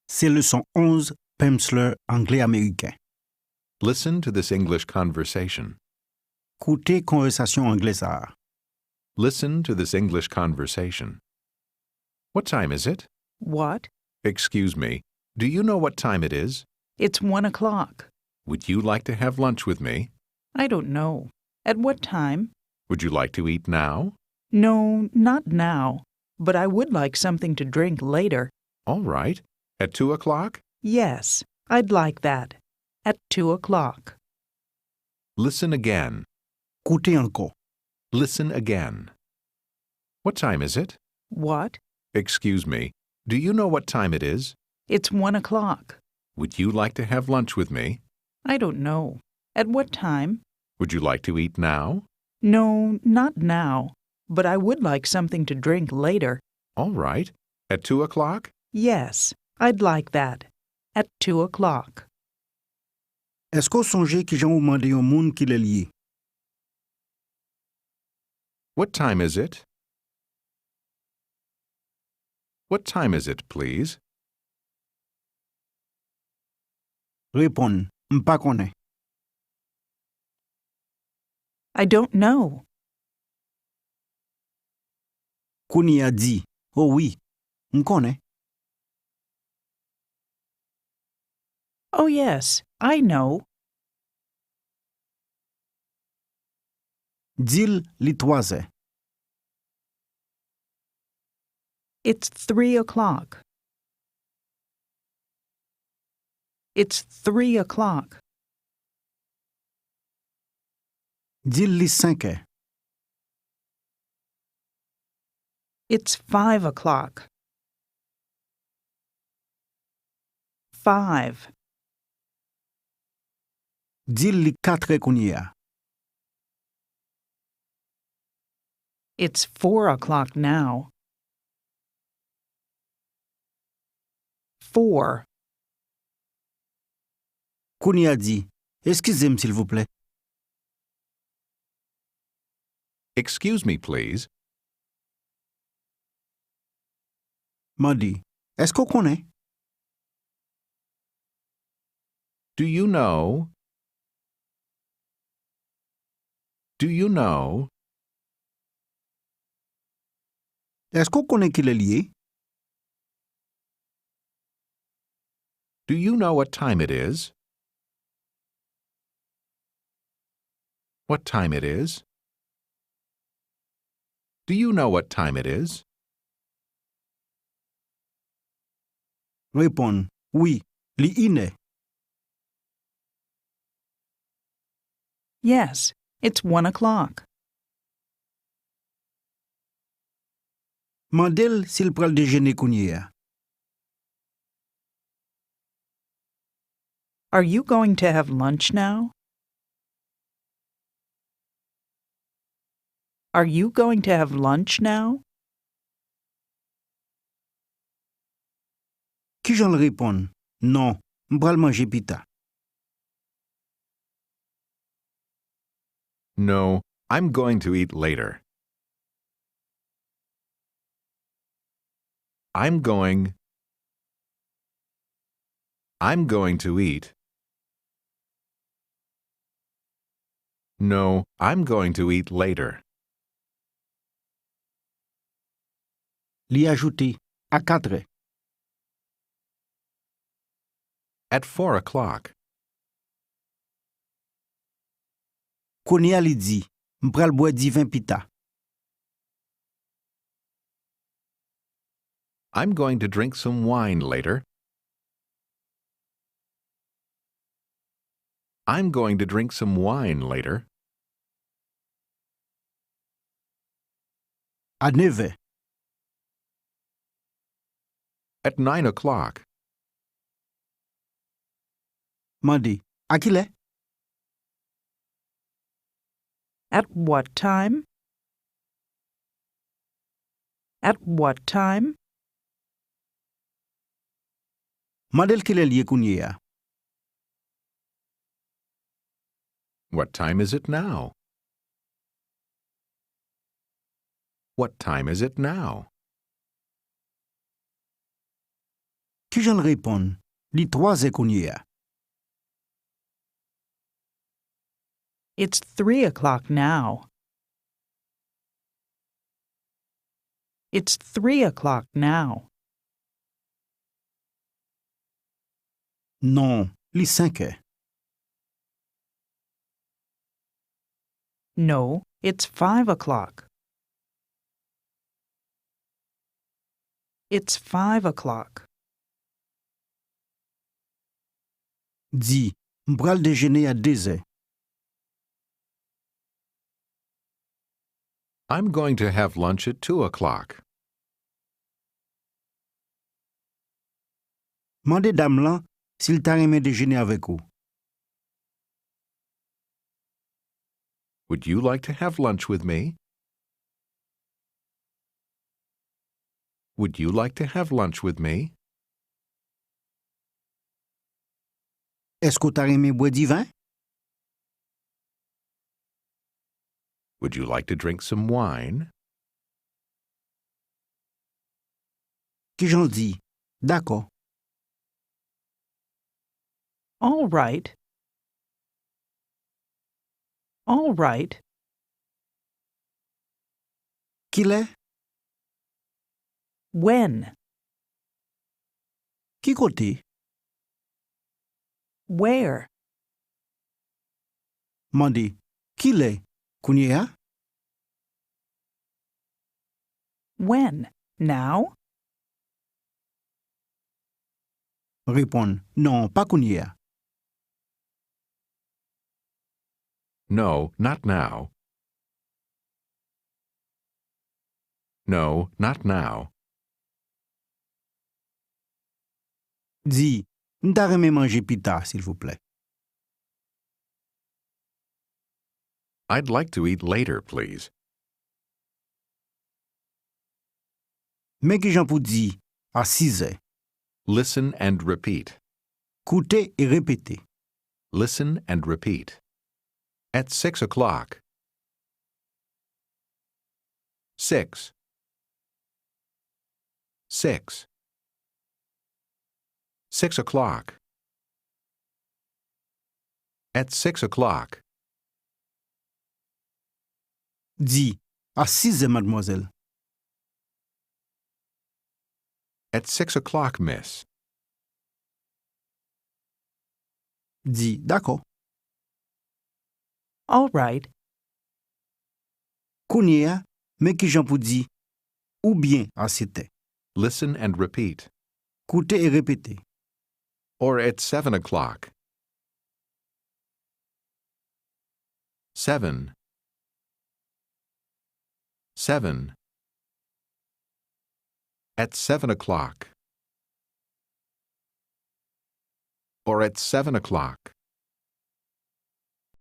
C'est leçon 11, Pemsler, anglais américain. Listen to this English conversation. Écoutez conversation anglaise. Listen to this English conversation. What time is it? What? Excuse me. Do you know what time it is? It's 1 o'clock. Would you like to have lunch with me? I don't know. At what time? Would you like to eat now? No, not now. But I would like something to drink later. All right. At 2 o'clock? Yes, I'd like that. At 2 o'clock. Listen again. Écoutez encore. Listen again. What time is it? What? Excuse me. Do you know what time it is? It's 1 o'clock. Would you like to have lunch with me? I don't know. At what time? Would you like to eat now? No, not now. But I would like something to drink later. All right. At 2 o'clock? Yes, I'd like that. At 2 o'clock. Est-ce qu'on songe que j'en demande un monde qui l'est lié? What time is it? What time is it, please? Répondre. M'pas connaît. I don't know. Kouni a dit. Oh oui. M'konnais. Oh, yes, I know. Dil li 3 heures. It's 3 o'clock. It's 3 o'clock. Dil li 5 heures. It's 5 o'clock. 5. Dil li 4 heures kouni a. It's 4 o'clock now. 4. Kouni a dit. Excusez-moi s'il vous plaît. Excuse me, please. M'a dit. Est-ce qu'on connaît? Do you know? Do you know? Est-ce qu'on connaît qu'il est lié? Do you know what time it is? What time it is? Do you know what time it is? Répondre. Oui. Li iné. Yes, it's 1 o'clock. Mandel s'il pral déjeuner kouni a. Are you going to have lunch now? Are you going to have lunch now? Qui j'en le répond? Non. M'pral manger pita. No, I'm going to eat later. I'm going to eat. No, I'm going to eat later. Li ajouté. À 4 heures. At 4 o'clock. Kouni a li dit. M'pral boire di vin pita. I'm going to drink some wine later. I'm going to drink some wine later. À 9 heures. At 9 o'clock. M'a dit. À qui l'est? At what time? At what time? Mandel qu'il est lié kouni a. What time is it now? What time is it now? Ki jan répond? Li 3 kounye ya. It's 3 o'clock now. It's 3 o'clock now. Non, li 5 heures. No, it's 5 o'clock. It's 5 o'clock. Di, m'pral déjeuner à 2 heures. I'm going to have lunch at 2 o'clock. Mande dame lan s'il ta remè déjeuner avec ou. Would you like to have lunch with me? Would you like to have lunch with me? Est-ce ta remè boire di vin? Would you like to drink some wine? Ki jan di? D'accord. All right. All right. Ki lè? When? Ki kote? Where? Mande, ki lè? Kounye ya? When? Now? Répond, non, pas kounye ya. No, not now. No, not now. Di, m'ta remè manger pita, s'il vous plaît. I'd like to eat later, please. Mais ki jan pou di, à 6 heures. Listen and repeat. Koute et répétez. Listen and repeat. At 6 o'clock. 6. 6. 6 o'clock. At 6 o'clock. Di, à 6 heures, mademoiselle. At 6 o'clock, miss. Di, d'accord. All right. Kounye ya, mais ki jan pou di, ou bien à 7 heures. Listen and repeat. Koute et répétez. Or at 7 o'clock. 7. 7. At 7 o'clock. Or at 7 o'clock.